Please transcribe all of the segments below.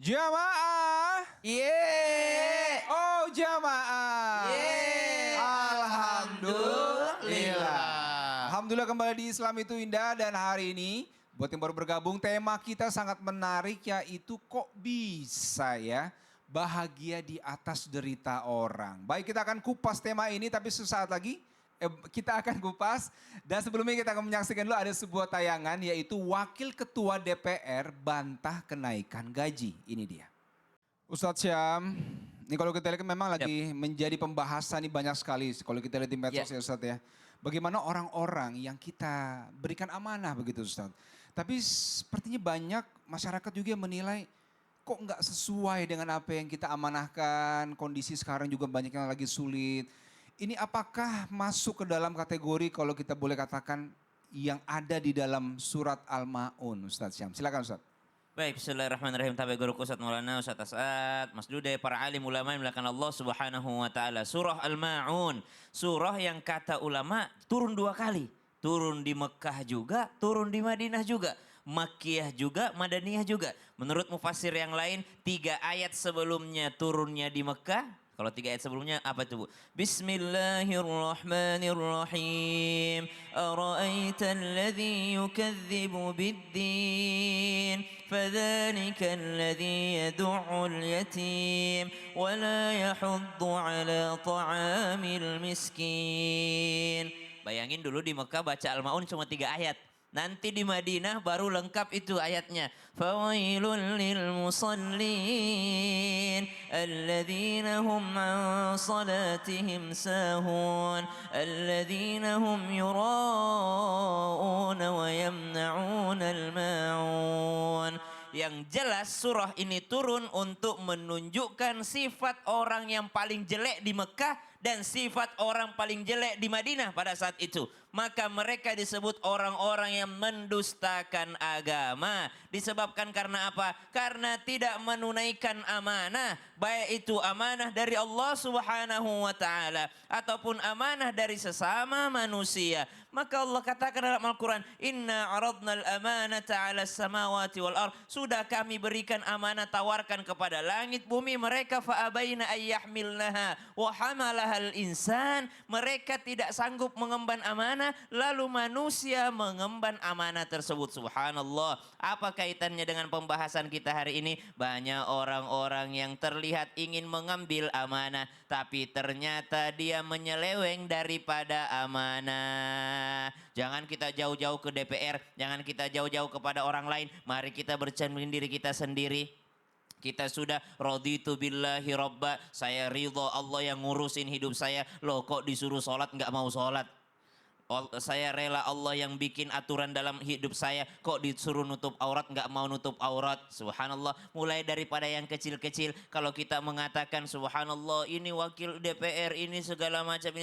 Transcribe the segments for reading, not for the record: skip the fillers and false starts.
Jamaah. Yeay. Oh jamaah. Yeay. Alhamdulillah. Alhamdulillah kembali di Islam itu indah dan hari ini buat yang baru bergabung tema kita sangat menarik yaitu kok bisa ya bahagia di atas derita orang. Baik kita akan kupas tema ini tapi sesaat lagi kita akan kupas dan sebelumnya kita akan menyaksikan dulu ada sebuah tayangan yaitu Wakil Ketua DPR bantah kenaikan gaji. Ini dia. Ustadz Syam, ini kalau kita lihat memang lagi menjadi pembahasan ini banyak sekali kalau kita lihat di medsos ya Ustadz ya. Bagaimana orang-orang yang kita berikan amanah begitu Ustadz. Tapi sepertinya banyak masyarakat juga yang menilai kok nggak sesuai dengan apa yang kita amanahkan, kondisi sekarang juga banyak yang lagi sulit. Ini apakah masuk ke dalam kategori kalau kita boleh katakan yang ada di dalam surat Al-Ma'un Ustadz Syam. Silakan Ustadz. Baik, bismillahirrahmanirrahim. Tabi guruku Ustaz Maulana, Ustaz As'ad, Mas Dude, para alim ulama yang melakukan Allah subhanahu wa ta'ala. Surah Al-Ma'un, surah yang kata ulama turun 2 kali. Turun di Mekah juga, turun di Madinah juga. Makkiyah juga, Madaniyah juga. Menurut mufassir yang lain, 3 ayat sebelumnya turunnya di Mekah. Kalau 3 ayat sebelumnya apa itu Bu? Bismillahirrahmanirrahim. Ara'aita alladhi yukadzibu biddin. Fadhalika alladhi yadu'ul yatim. Wa la yahuddu ala ta'amil miskin. Bayangin dulu di Mekah baca Al-Ma'un cuma 3 ayat. Nanti di Madinah baru lengkap itu ayatnya. Fawailul lil musallin alladzina hum an salatihim sahun alladzina hum yura'una wa yamna'una al-ma'un. Yang jelas surah ini turun untuk menunjukkan sifat orang yang paling jelek di Mekah dan sifat orang paling jelek di Madinah pada saat itu. Maka mereka disebut orang-orang yang mendustakan agama. Disebabkan karena apa? Karena tidak menunaikan amanah. Baik itu amanah dari Allah subhanahu wa ta'ala. Ataupun amanah dari sesama manusia. Maka Allah katakan dalam Al-Quran. Inna aradna al-amanata ala samawati wal ard. Sudah kami berikan amanah tawarkan kepada langit bumi. Mereka fa'abaina ayyahmilnaha wa hamalahal insan. Mereka tidak sanggup mengemban amanah. Lalu manusia mengemban amanah tersebut. Subhanallah. Apa kaitannya dengan pembahasan kita hari ini? Banyak orang-orang yang terlihat ingin mengambil amanah. Tapi ternyata dia menyeleweng daripada amanah. Jangan kita jauh-jauh ke DPR. Jangan kita jauh-jauh kepada orang lain. Mari kita bercermin diri kita sendiri. Kita sudah raditu billahi robba. Saya ridho Allah yang ngurusin hidup saya. Loh kok disuruh sholat nggak mau sholat? Saya rela Allah yang bikin aturan dalam hidup saya. Kok disuruh nutup aurat nggak mau nutup aurat? Subhanallah. Mulai daripada yang kecil-kecil. Kalau kita mengatakan subhanallah ini wakil DPR ini segala macam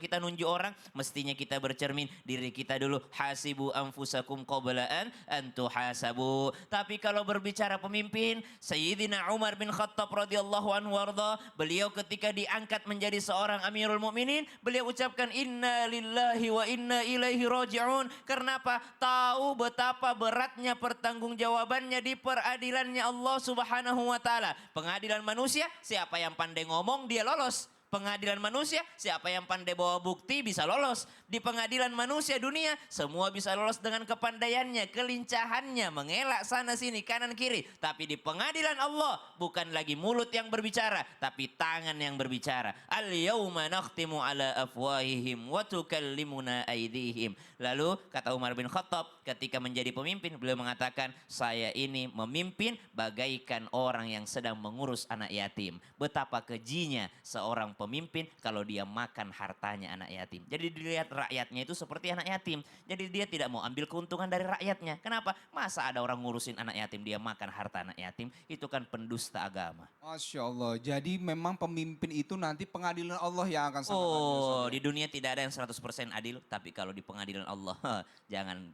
kita nunjuk orang. Mestinya kita bercermin diri kita dulu. Hasibu anfusakum qabla an tuhasabu. Tapi kalau berbicara pemimpin, Sayyidina Umar bin Khattab radhiyallahu anhu warda, beliau ketika diangkat menjadi seorang Amirul Mukminin, beliau ucapkan inna lillahi wa inna ilaihi raji'un. Kenapa? Tahu betapa beratnya pertanggungjawabannya di peradilannya Allah subhanahu wa ta'ala. Pengadilan manusia, siapa yang pandai ngomong dia lolos. Pengadilan manusia, siapa yang pandai bawa bukti bisa lolos. Di pengadilan manusia dunia, semua bisa lolos dengan kepandaiannya, kelincahannya, mengelak sana sini, kanan kiri. Tapi di pengadilan Allah, bukan lagi mulut yang berbicara, tapi tangan yang berbicara. Al-yawma nakhtimu ala afwahihim wa tukallimuna aydihim. Lalu kata Umar bin Khattab ketika menjadi pemimpin, beliau mengatakan, saya ini memimpin bagaikan orang yang sedang mengurus anak yatim. Betapa kejinya seorang pemimpin kalau dia makan hartanya anak yatim. Jadi dilihat rakyatnya itu seperti anak yatim. Jadi dia tidak mau ambil keuntungan dari rakyatnya. Kenapa? Masa ada orang ngurusin anak yatim dia makan harta anak yatim? Itu kan pendusta agama. Masya Allah. Jadi memang pemimpin itu nanti pengadilan Allah yang akan sangat Oh, di dunia tidak ada yang 100% adil, tapi kalau di pengadilan Allah jangan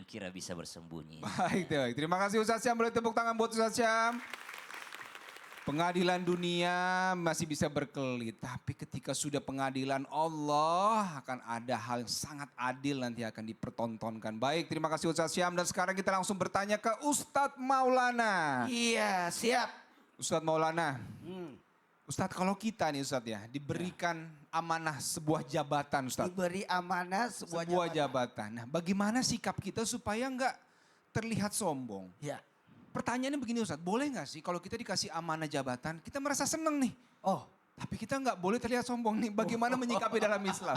kira bisa bersembunyi. Baik, terima kasih Ustadz Syam. Boleh tepuk tangan buat Ustadz Syam. Pengadilan dunia masih bisa berkelit, tapi ketika sudah pengadilan Allah akan ada hal yang sangat adil nanti akan dipertontonkan. Baik, terima kasih Ustadz Syam dan sekarang kita langsung bertanya ke Ustadz Maulana. Iya, siap. Ustadz Maulana, Hmm. Ustadz kalau kita nih Ustadz ya diberikan amanah sebuah jabatan Ustadz. Diberi amanah sebuah jabatan. Jabatan. Nah, bagaimana sikap kita supaya nggak terlihat sombong? Ya. Pertanyaannya begini Ustadz, boleh nggak sih kalau kita dikasih amanah jabatan, kita merasa seneng nih. Oh, Tapi kita nggak boleh terlihat sombong nih. Bagaimana menyikapi dalam Islam?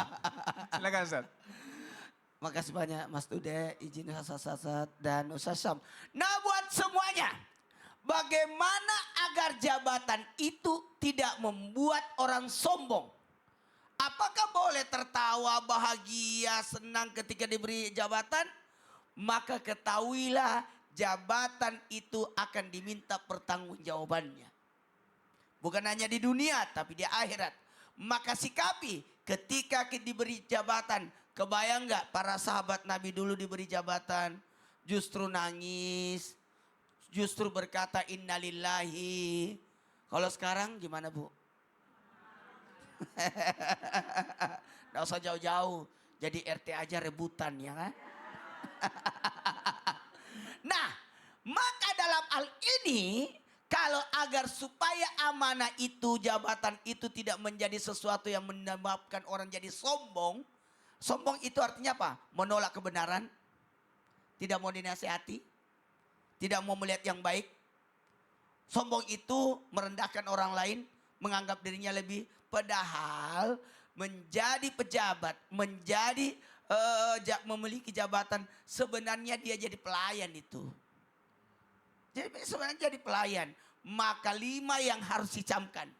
Silakan Ustadz. makasih banyak Mas Dude, izin Ustaz dan Ustaz Syam. Nah buat semuanya, bagaimana agar jabatan itu tidak membuat orang sombong? Apakah boleh tertawa, bahagia, senang ketika diberi jabatan? Maka ketahuilah jabatan itu akan diminta pertanggungjawabannya. Bukan hanya di dunia tapi di akhirat. Maka sikapi ketika kita diberi jabatan. Kebayang nggak para sahabat Nabi dulu diberi jabatan justru nangis, justru berkata innalillahi. Kalau sekarang gimana Bu? Nggak usah jauh-jauh, jadi RT aja rebutan ya kan? Nah, maka dalam hal ini kalau agar supaya amanah itu, jabatan itu tidak menjadi sesuatu yang menyebabkan orang jadi sombong. Sombong itu artinya apa? Menolak kebenaran, tidak mau dinasihati, tidak mau melihat yang baik. Sombong itu merendahkan orang lain, menganggap dirinya lebih. Padahal menjadi pejabat, memiliki jabatan, sebenarnya dia jadi pelayan itu. Jadi sebenarnya jadi pelayan. Maka 5 yang harus dicamkan.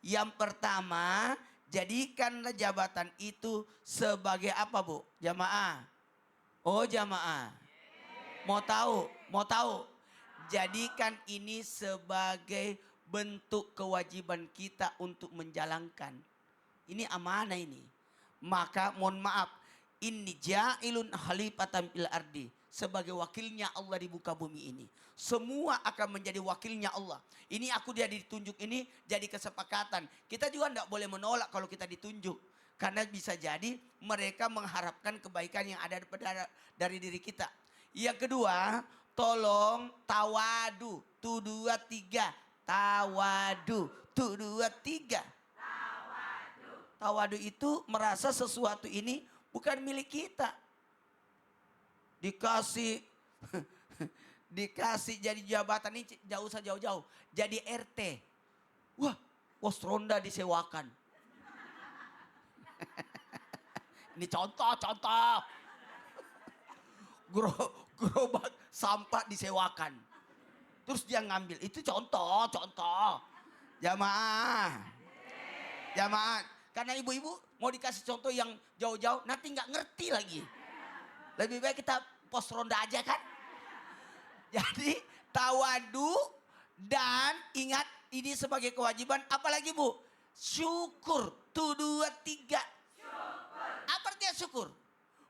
Yang pertama, jadikanlah jabatan itu sebagai apa Bu? Jamaah. Oh jamaah. Mau tahu? Mau tahu? Jadikan ini sebagai bentuk kewajiban kita untuk menjalankan. Ini amanah ini. Maka mohon maaf. Inni ja'ilun khalifatan fil ardi. Sebagai wakilnya Allah di muka bumi ini. Semua akan menjadi wakilnya Allah. Ini aku dia ditunjuk ini jadi kesepakatan. Kita juga tidak boleh menolak kalau kita ditunjuk. Karena bisa jadi mereka mengharapkan kebaikan yang ada dari diri kita. Yang kedua, tolong tawadu. Tu dua tiga. Tawadu. Tu dua tiga. Tawadu itu merasa sesuatu ini bukan milik kita. Dikasih jadi jabatan ini jauh-jauh. Jadi RT. Wah, pos ronda disewakan. Ini contoh. Gerobak sampah disewakan. Terus dia ngambil. Itu contoh. Jamaah. Karena ibu-ibu mau dikasih contoh yang jauh-jauh, nanti nggak ngerti lagi. Lebih baik kita pos ronda aja kan. Jadi tawadu dan ingat ini sebagai kewajiban. Apalagi Bu? Syukur. Tu dua tiga. Syukur. Apa artinya syukur?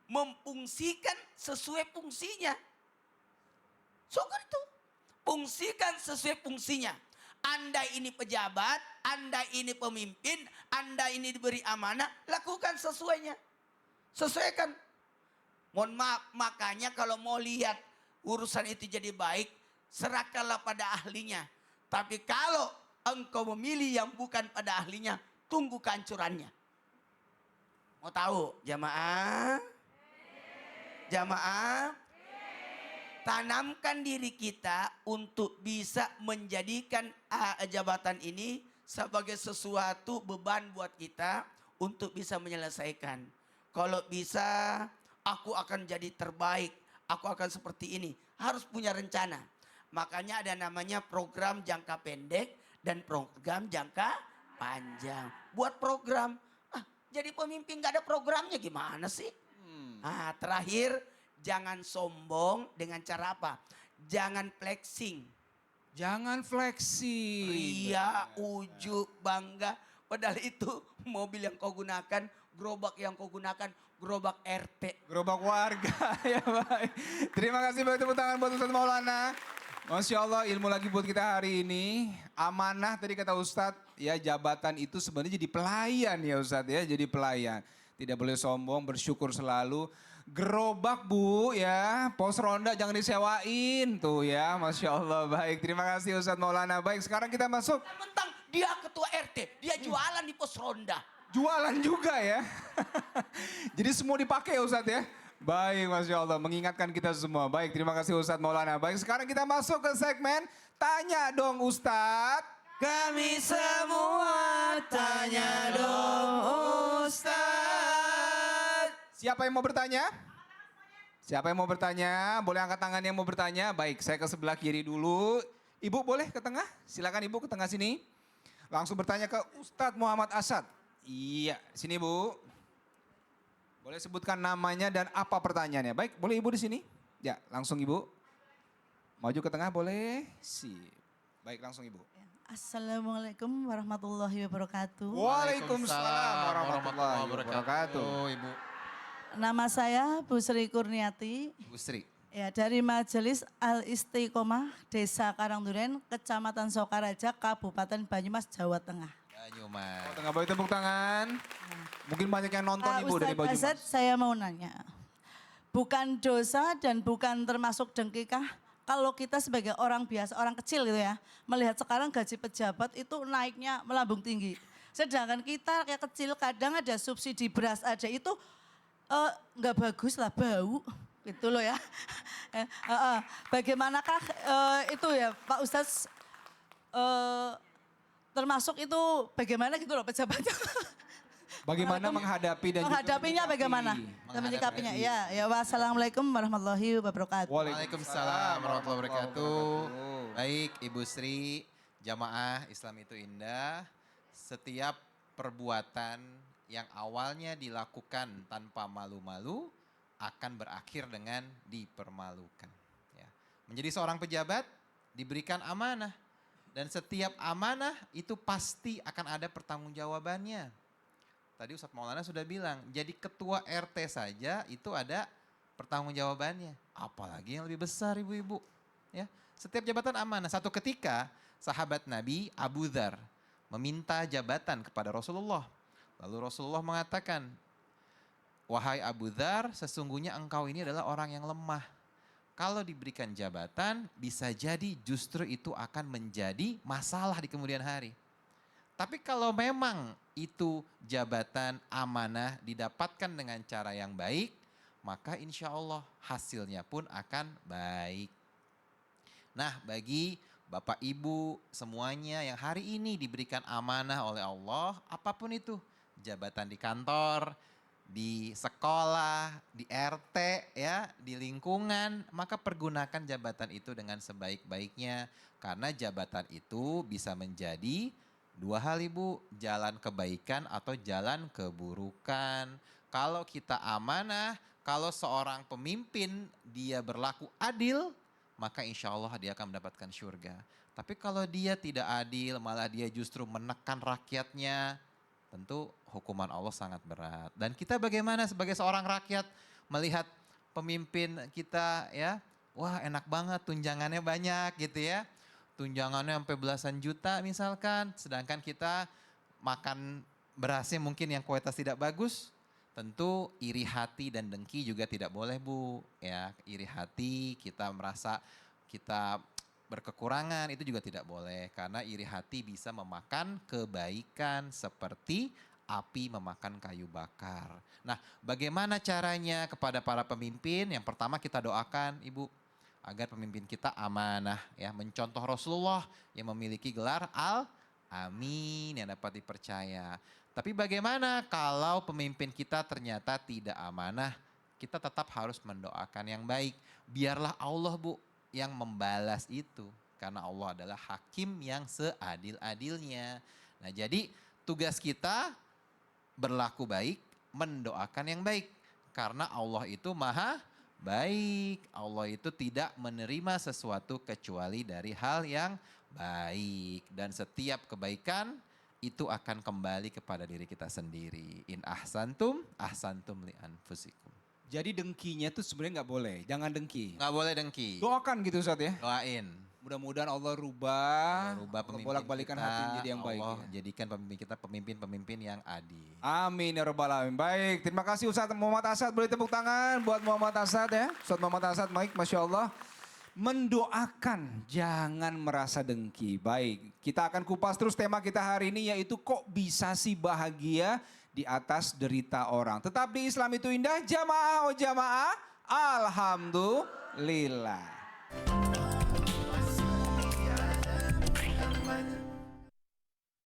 Memfungsikan sesuai fungsinya. Syukur itu. Fungsikan sesuai fungsinya. Anda ini pejabat, Anda ini pemimpin, Anda ini diberi amanah, lakukan sesuainya. Sesuaikan. Mohon maaf, makanya kalau mau lihat urusan itu jadi baik, serahkanlah pada ahlinya. Tapi kalau engkau memilih yang bukan pada ahlinya, tunggu kehancurannya. Mau tahu jamaah? Jamaah? Tanamkan diri kita untuk bisa menjadikan jabatan ini sebagai sesuatu beban buat kita untuk bisa menyelesaikan. Kalau bisa, aku akan jadi terbaik, aku akan seperti ini. Harus punya rencana. Makanya ada namanya program jangka pendek dan program jangka panjang. Buat program, jadi pemimpin gak ada programnya gimana sih? Terakhir, jangan sombong dengan cara apa? Jangan flexing. Jangan flexing. Ria, ujub, bangga. Padahal itu mobil yang kau gunakan, gerobak yang kau gunakan, gerobak RT. Gerobak warga. Ya baik. Terima kasih banyak tepuk tangan buat Ustadz Maulana. Masya Allah, ilmu lagi buat kita hari ini. Amanah tadi kata Ustadz, ya jabatan itu sebenarnya jadi pelayan ya Ustadz ya, jadi pelayan. Tidak boleh sombong, bersyukur selalu. Gerobak Bu ya, pos ronda jangan disewain tuh ya, Masya Allah. Baik, terima kasih Ustadz Maulana. Baik, sekarang kita masuk. Mentang dia ketua RT, dia jualan di pos ronda. Jualan juga ya. Jadi semua dipakai ya Ustadz ya. Baik, Masya Allah, mengingatkan kita semua. Baik, terima kasih Ustadz Maulana. Baik, sekarang kita masuk ke segmen Tanya Dong Ustadz. Kami semua tanya dong Ustaz. Siapa yang mau bertanya? Siapa yang mau bertanya? Boleh angkat tangan yang mau bertanya. Baik, saya ke sebelah kiri dulu. Ibu boleh ke tengah? Silakan Ibu ke tengah sini. Langsung bertanya ke Ustadz Muhammad Asad. Iya, sini Bu. Boleh sebutkan namanya dan apa pertanyaannya. Baik, boleh Ibu di sini? Ya, langsung Ibu. Maju ke tengah boleh? Sip. Baik, langsung Ibu. Assalamualaikum warahmatullahi wabarakatuh. Waalaikumsalam warahmatullahi wabarakatuh. Ibu Nama saya Bu Sri Kurniati, Bu Sri. ya dari Majelis Al Istiqomah Desa Karangduren, Kecamatan Sokaraja, Kabupaten Banyumas, Jawa Tengah. Banyumas. Tengah boleh tepuk tangan. Mungkin banyak yang nonton Ibu dari Ustadz Banyumas. Asad, saya mau nanya. Bukan dosa dan bukan termasuk dengkikah kalau kita sebagai orang biasa, orang kecil gitu ya, melihat sekarang gaji pejabat itu naiknya melambung tinggi. Sedangkan kita kayak kecil kadang ada subsidi beras aja itu nggak bagus lah, bau gitu loh ya. Bagaimanakah itu ya Pak Ustadz, termasuk itu bagaimana gitu loh pejabatnya. Bagaimana menghadapi dan juga Menghadapinya bagaimana? Menghadapi. Menyikapinya. Ya, wassalamualaikum warahmatullahi wabarakatuh. Waalaikumsalam warahmatullahi wabarakatuh. Baik Ibu Sri, jamaah Islam itu indah. Setiap perbuatan yang awalnya dilakukan tanpa malu-malu akan berakhir dengan dipermalukan. Ya. Menjadi seorang pejabat diberikan amanah. Dan setiap amanah itu pasti akan ada pertanggungjawabannya. Tadi Ustadz Maulana sudah bilang, jadi ketua RT saja itu ada pertanggungjawabannya. Apalagi yang lebih besar ibu-ibu. Ya, setiap jabatan amanah. Satu ketika sahabat Nabi Abu Dzar meminta jabatan kepada Rasulullah. Lalu Rasulullah mengatakan, wahai Abu Dzar, sesungguhnya engkau ini adalah orang yang lemah. Kalau diberikan jabatan, bisa jadi justru itu akan menjadi masalah di kemudian hari. Tapi kalau memang itu jabatan amanah didapatkan dengan cara yang baik, maka insya Allah hasilnya pun akan baik. Nah, bagi Bapak Ibu semuanya yang hari ini diberikan amanah oleh Allah, apapun itu, jabatan di kantor, di sekolah, di RT, ya, di lingkungan, maka pergunakan jabatan itu dengan sebaik-baiknya. Karena jabatan itu bisa menjadi dua hal Ibu, jalan kebaikan atau jalan keburukan. Kalau kita amanah, kalau seorang pemimpin dia berlaku adil, maka insya Allah dia akan mendapatkan surga. Tapi kalau dia tidak adil, malah dia justru menekan rakyatnya, tentu hukuman Allah sangat berat. Dan kita bagaimana sebagai seorang rakyat melihat pemimpin kita ya, wah enak banget tunjangannya banyak gitu ya. Tunjangannya sampai belasan juta misalkan, sedangkan kita makan berasnya mungkin yang kualitas tidak bagus, tentu iri hati dan dengki juga tidak boleh Bu. Ya, iri hati kita merasa kita berkekurangan itu juga tidak boleh karena iri hati bisa memakan kebaikan seperti api memakan kayu bakar. Nah, bagaimana caranya kepada para pemimpin? Yang pertama kita doakan Ibu agar pemimpin kita amanah ya, mencontoh Rasulullah yang memiliki gelar Al-Amin yang dapat dipercaya. Tapi bagaimana kalau pemimpin kita ternyata tidak amanah? Kita tetap harus mendoakan yang baik. Biarlah Allah Bu yang membalas itu. Karena Allah adalah hakim yang seadil-adilnya. Nah jadi tugas kita berlaku baik, mendoakan yang baik. Karena Allah itu maha baik. Allah itu tidak menerima sesuatu kecuali dari hal yang baik. Dan setiap kebaikan itu akan kembali kepada diri kita sendiri. In ahsantum, ahsantum li anfusikum. Jadi dengkinya tuh sebenarnya nggak boleh, jangan dengki. Nggak boleh dengki. Doakan gitu Ustadz ya. Doain. Mudah-mudahan Allah rubah, Rubah pemimpin bolak-balikan kita, hati menjadi yang baik. Allah ya. jadikan pemimpin kita pemimpin-pemimpin yang adil. Amin ya rabbal alamin. Baik, terima kasih Ustadz Muhammad Asad. Boleh tepuk tangan buat Muhammad Asad ya. Ustadz Muhammad Asad, baik, Masya Allah. Mendoakan, jangan merasa dengki. Baik, kita akan kupas terus tema kita hari ini yaitu kok bisa sih bahagia di atas derita orang. Tetap di Islam itu indah, jamaah oh jamaah, alhamdulillah.